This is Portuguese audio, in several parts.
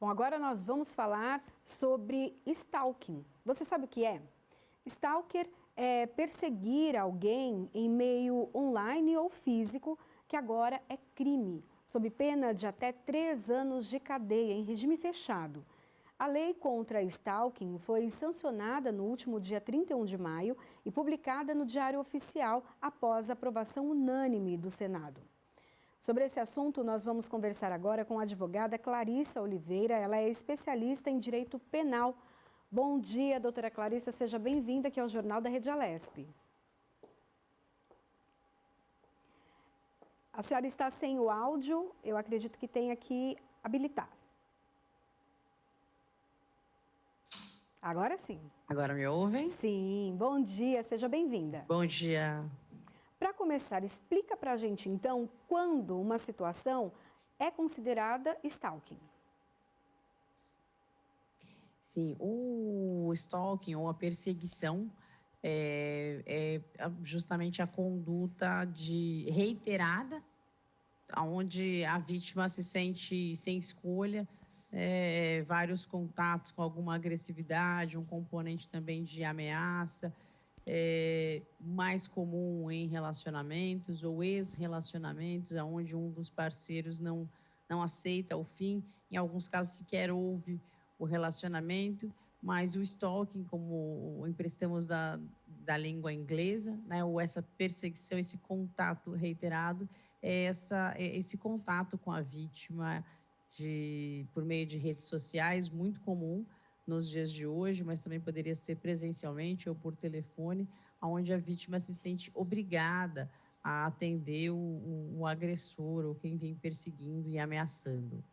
Bom, agora nós vamos falar sobre stalking. Você sabe o que é? Stalker é perseguir alguém em meio online ou físico, que agora é crime, sob pena de até 3 anos de cadeia em regime fechado. A lei contra stalking foi sancionada no último dia 31 de maio e publicada no Diário Oficial após aprovação unânime do Senado. Sobre esse assunto, nós vamos conversar agora com a advogada Clarissa Oliveira. Ela é especialista em direito penal. Bom dia, doutora Clarissa. Seja bem-vinda aqui ao Jornal da Rede Alesp. A senhora está sem o áudio. Eu acredito que tenha que habilitar. Agora sim. Agora me ouvem? Sim. Bom dia. Seja bem-vinda. Bom dia. Para começar, explica para a gente, então, quando uma situação é considerada stalking. Sim, o stalking ou a perseguição é justamente a conduta reiterada, onde a vítima se sente sem escolha, vários contatos com alguma agressividade, um componente também de ameaça, mais comum em relacionamentos ou ex-relacionamentos, onde um dos parceiros não aceita o fim, em alguns casos sequer houve o relacionamento, mas o stalking, como emprestamos da língua inglesa, né, ou essa perseguição, esse contato reiterado, esse contato com a vítima por meio de redes sociais, muito comum nos dias de hoje, mas também poderia ser presencialmente ou por telefone, onde a vítima se sente obrigada a atender o agressor ou quem vem perseguindo e ameaçando.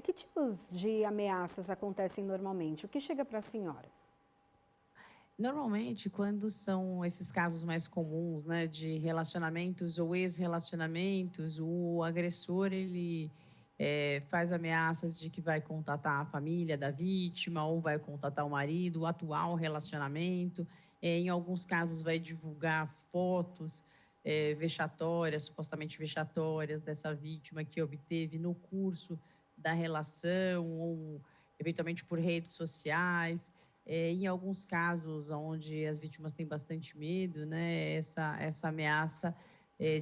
Que tipos de ameaças acontecem normalmente? O que chega para a senhora? Normalmente, quando são esses casos mais comuns, né, de relacionamentos ou ex-relacionamentos, o agressor, ele faz ameaças de que vai contatar a família da vítima ou vai contatar o marido, o atual relacionamento. Em alguns casos, vai divulgar fotos vexatórias, supostamente vexatórias, dessa vítima que obteve no curso da relação ou eventualmente por redes sociais. Em alguns casos onde as vítimas têm bastante medo, né, essa ameaça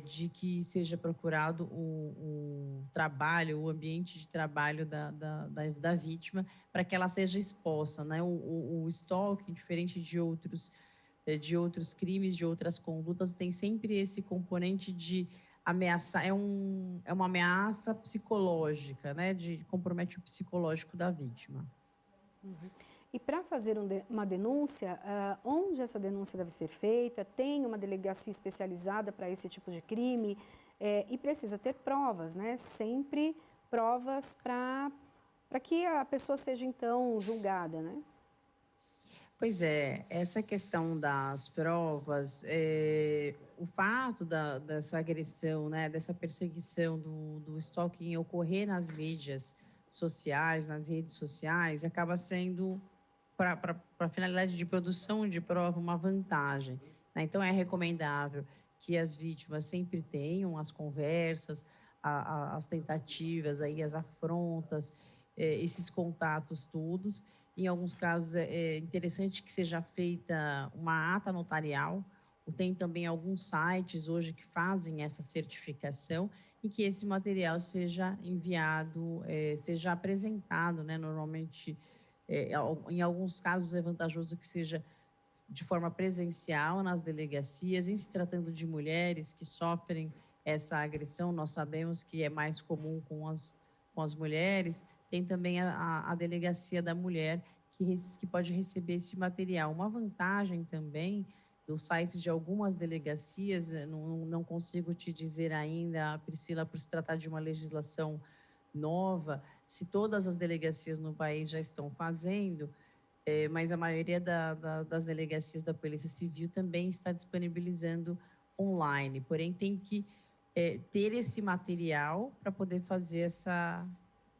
de que seja procurado o trabalho, o ambiente de trabalho da vítima, para que ela seja exposta, né? O stalking, diferente de outros crimes, de outras condutas, tem sempre esse componente de ameaça, é uma ameaça psicológica, né, compromete o psicológico da vítima. Uhum. E para fazer uma denúncia, onde essa denúncia deve ser feita? Tem uma delegacia especializada para esse tipo de crime? E precisa ter provas, né? Sempre provas para que a pessoa seja, então, julgada, né? Pois é, essa questão das provas, o fato dessa agressão, né, dessa perseguição do stalking ocorrer nas mídias sociais, nas redes sociais, acaba sendo, para a finalidade de produção de prova, uma vantagem, né? Então, é recomendável que as vítimas sempre tenham as conversas, as tentativas, aí, as afrontas, esses contatos todos. Em alguns casos, é interessante que seja feita uma ata notarial, ou tem também alguns sites hoje que fazem essa certificação e que esse material seja enviado, seja apresentado, né, normalmente, em alguns casos é vantajoso que seja de forma presencial nas delegacias, em se tratando de mulheres que sofrem essa agressão, nós sabemos que é mais comum com as mulheres, tem também a delegacia da mulher que pode receber esse material. Uma vantagem também dos sites de algumas delegacias, não consigo te dizer ainda, Priscila, por se tratar de uma legislação nova, se todas as delegacias no país já estão fazendo, mas a maioria das delegacias da Polícia Civil também está disponibilizando online, porém tem que ter esse material para poder fazer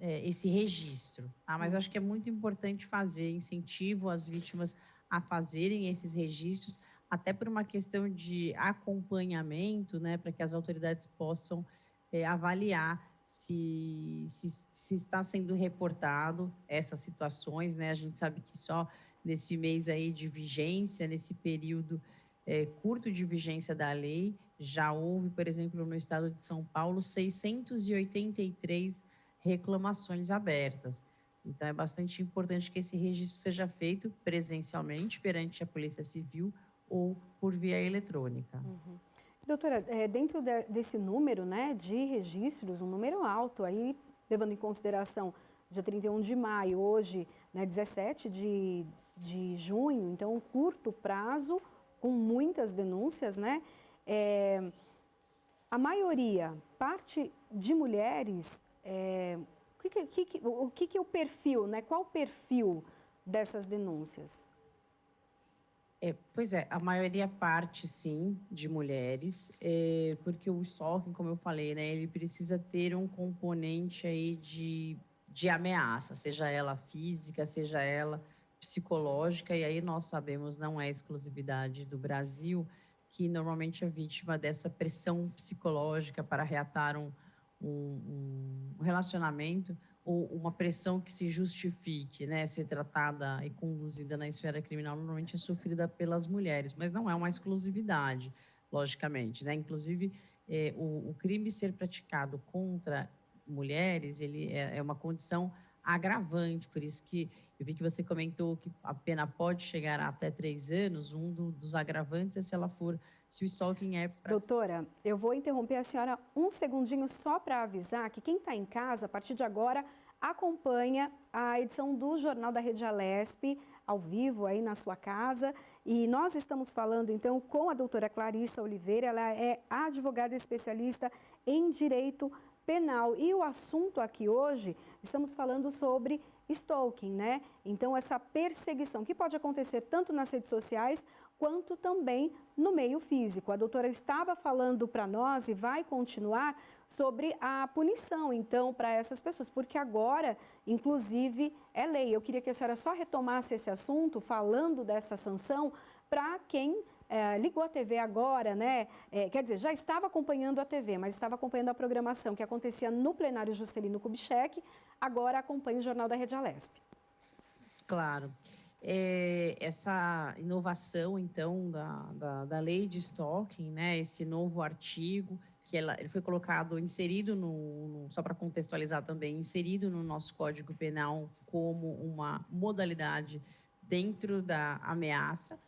esse registro. Mas acho que é muito importante fazer, incentivo as vítimas a fazerem esses registros, até por uma questão de acompanhamento, né, para que as autoridades possam avaliar se está sendo reportado essas situações, né? A gente sabe que só nesse mês aí de vigência, nesse período curto de vigência da lei, já houve, por exemplo, no estado de São Paulo, 683 reclamações abertas. Então, é bastante importante que esse registro seja feito presencialmente perante a Polícia Civil ou por via eletrônica. Uhum. Doutora, dentro desse número, né, de registros, um número alto, aí, levando em consideração dia 31 de maio, hoje, né, 17 de junho, então um curto prazo, com muitas denúncias, né? A maioria, parte de mulheres, o que é o perfil, né? Qual o perfil dessas denúncias? Pois é, a maioria parte, sim, de mulheres, porque o stalking, como eu falei, né, ele precisa ter um componente aí de ameaça, seja ela física, seja ela psicológica, e aí nós sabemos, não é exclusividade do Brasil, que normalmente é vítima dessa pressão psicológica para reatar um relacionamento, ou uma pressão que se justifique, né, ser tratada e conduzida na esfera criminal, normalmente é sofrida pelas mulheres, mas não é uma exclusividade, logicamente, né? Inclusive, o crime ser praticado contra mulheres, ele é uma condição agravante, por isso que eu vi que você comentou que a pena pode chegar a até 3 anos, dos agravantes é se o stalking é... Doutora, eu vou interromper a senhora um segundinho só para avisar que quem está em casa, a partir de agora, acompanha a edição do Jornal da Rede Alesp, ao vivo aí na sua casa. E nós estamos falando, então, com a doutora Clarissa Oliveira, ela é advogada especialista em direito penal. E o assunto aqui hoje, estamos falando sobre stalking, né? Então, essa perseguição que pode acontecer tanto nas redes sociais quanto também no meio físico. A doutora estava falando para nós e vai continuar sobre a punição, então, para essas pessoas, porque agora, inclusive, é lei. Eu queria que a senhora só retomasse esse assunto, falando dessa sanção, para quem ligou a TV agora, né? Quer dizer, já estava acompanhando a TV, mas estava acompanhando a programação que acontecia no plenário Juscelino Kubitschek, agora acompanha o Jornal da Rede Alesp. Claro. Essa inovação, então, da lei de stalking, né, esse novo artigo, que ele foi colocado, inserido só para contextualizar também, inserido no nosso Código Penal como uma modalidade dentro da ameaça,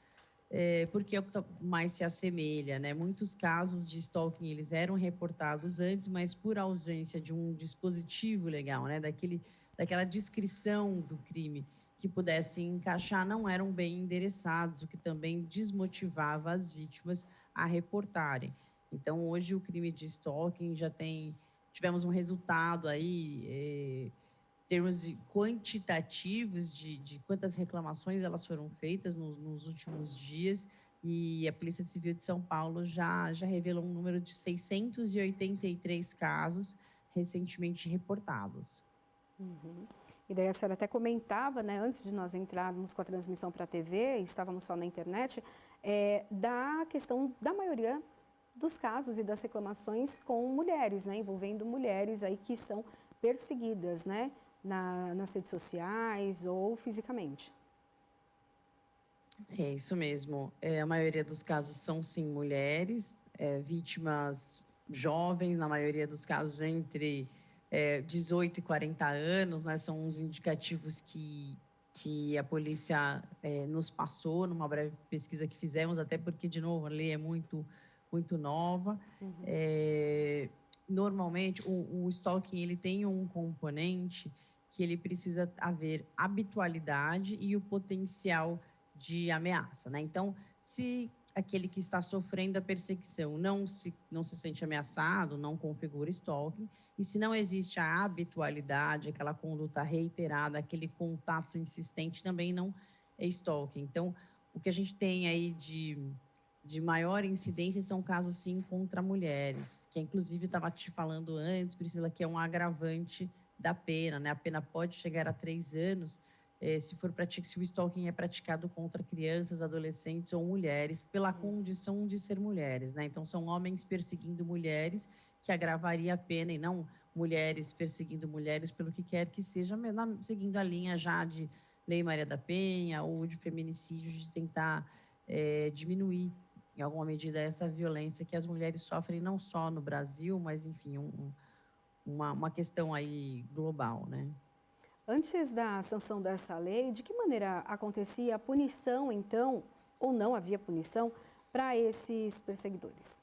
porque é o que mais se assemelha, né? Muitos casos de stalking, eles eram reportados antes, mas por ausência de um dispositivo legal, né, daquela descrição do crime que pudessem encaixar, não eram bem endereçados, o que também desmotivava as vítimas a reportarem. Então, hoje, o crime de stalking tivemos um resultado aí, termos quantitativos de quantas reclamações elas foram feitas nos últimos dias, e a Polícia Civil de São Paulo já revelou um número de 683 casos recentemente reportados. Uhum. E daí a senhora até comentava, né, antes de nós entrarmos com a transmissão para a TV, estávamos só na internet, da questão da maioria dos casos e das reclamações com mulheres, né, envolvendo mulheres aí que são perseguidas, né, nas redes sociais ou fisicamente. É isso mesmo. A maioria dos casos são, sim, mulheres, vítimas jovens, na maioria dos casos entre 18 e 40 anos, né? São os indicativos que a polícia nos passou numa breve pesquisa que fizemos, até porque, de novo, a lei é muito, muito nova. Uhum. Normalmente, o stalking, ele tem um componente que ele precisa haver habitualidade e o potencial de ameaça, né? Então, se aquele que está sofrendo a perseguição não se sente ameaçado, não configura stalking, e se não existe a habitualidade, aquela conduta reiterada, aquele contato insistente, também não é stalking. Então, o que a gente tem aí de maior incidência são casos, sim, contra mulheres, que inclusive estava te falando antes, Priscila, que é um agravante da pena, né? A pena pode chegar a 3 anos, se o stalking é praticado contra crianças, adolescentes ou mulheres, pela condição de ser mulheres, né? Então, são homens perseguindo mulheres, que agravaria a pena, e não mulheres perseguindo mulheres pelo que quer que seja, seguindo a linha já de Lei Maria da Penha ou de feminicídio, de tentar diminuir, em alguma medida, essa violência que as mulheres sofrem não só no Brasil, mas, enfim, uma questão aí global, né? Antes da sanção dessa lei, de que maneira acontecia a punição, então, ou não havia punição, para esses perseguidores?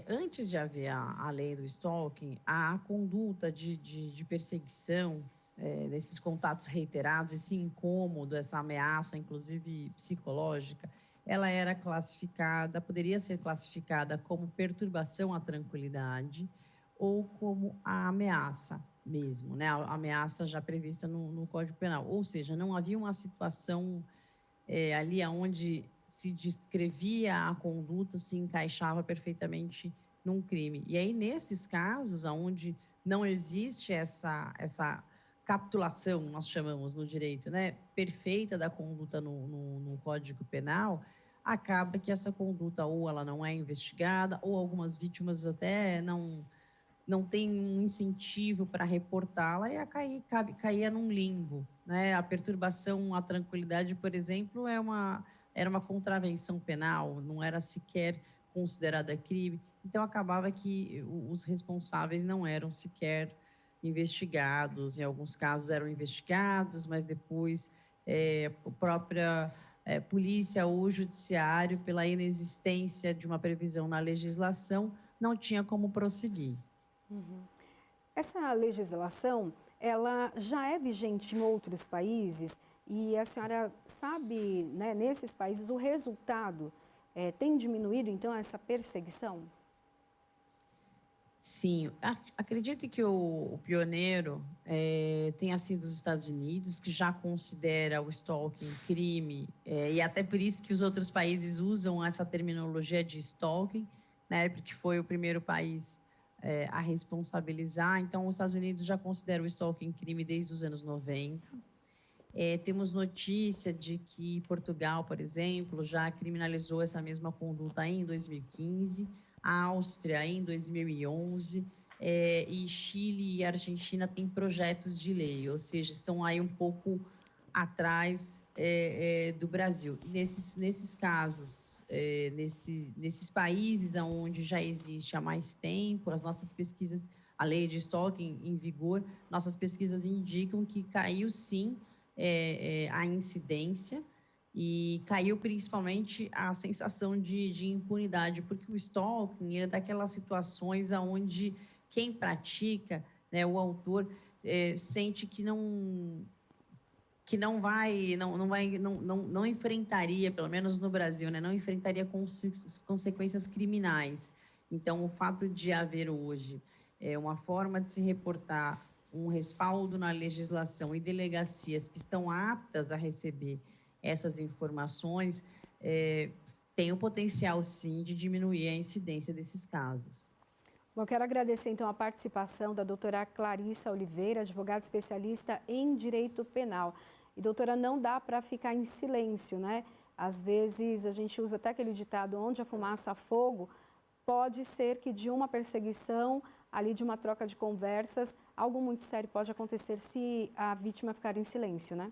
Antes de haver a lei do stalking, a conduta de perseguição, desses contatos reiterados, esse incômodo, essa ameaça, inclusive psicológica, ela era classificada, poderia ser classificada como perturbação à tranquilidade ou como a ameaça mesmo, né? A ameaça já prevista no Código Penal. Ou seja, não havia uma situação ali onde se descrevia a conduta, se encaixava perfeitamente num crime. E aí, nesses casos, onde não existe essa capitulação, nós chamamos no direito, né, perfeita da conduta no Código Penal, acaba que essa conduta ou ela não é investigada, ou algumas vítimas até não tem um incentivo para reportá-la e caía num limbo, né? A perturbação à tranquilidade, por exemplo, era uma contravenção penal, não era sequer considerada crime, então acabava que os responsáveis não eram sequer investigados, em alguns casos eram investigados, mas depois a própria polícia ou judiciário, pela inexistência de uma previsão na legislação, não tinha como prosseguir. Essa legislação, ela já é vigente em outros países e a senhora sabe, né, nesses países, o resultado tem diminuído, então, essa perseguição? Sim, acredito que o pioneiro tenha sido os Estados Unidos, que já considera o stalking crime, e até por isso que os outros países usam essa terminologia de stalking, né, porque foi o primeiro país a responsabilizar. Então, os Estados Unidos já considera o stalking crime desde os anos 90. Temos notícia de que Portugal, por exemplo, já criminalizou essa mesma conduta em 2015, a Áustria em 2011, e Chile e Argentina têm projetos de lei, ou seja, estão aí um pouco atrás do Brasil. Nesses casos, nesses países onde já existe há mais tempo, as nossas pesquisas, a lei de stalking em vigor, nossas pesquisas indicam que caiu sim a incidência e caiu principalmente a sensação de impunidade, porque o stalking é daquelas situações onde quem pratica, né, o autor, sente que não enfrentaria, pelo menos no Brasil, né, não enfrentaria consequências criminais. Então, o fato de haver hoje uma forma de se reportar, um respaldo na legislação e delegacias que estão aptas a receber essas informações, tem o potencial, sim, de diminuir a incidência desses casos. Bom, eu quero agradecer, então, a participação da doutora Clarissa Oliveira, advogada especialista em direito penal. E, doutora, não dá para ficar em silêncio, né? Às vezes, a gente usa até aquele ditado, onde a fumaça há fogo. Pode ser que de uma perseguição, ali de uma troca de conversas, algo muito sério pode acontecer se a vítima ficar em silêncio, né?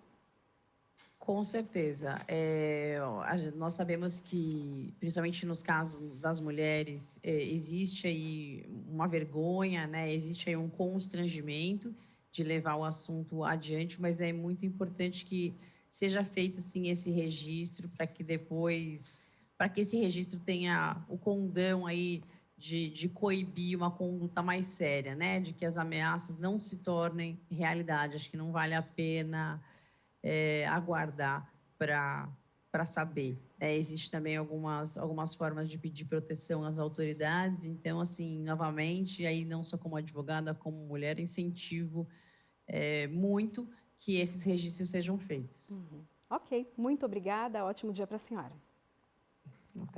Com certeza. Nós sabemos que, principalmente nos casos das mulheres, existe aí uma vergonha, né? Existe aí um constrangimento de levar o assunto adiante, mas é muito importante que seja feito, sim, esse registro para que esse registro tenha o condão aí de coibir uma conduta mais séria, né? De que as ameaças não se tornem realidade. Acho que não vale a pena aguardar para saber. Existem também algumas formas de pedir proteção às autoridades. Então, assim, novamente, aí não só como advogada, como mulher, incentivo muito que esses registros sejam feitos. Ok, muito obrigada. Ótimo dia para a senhora. Até mais.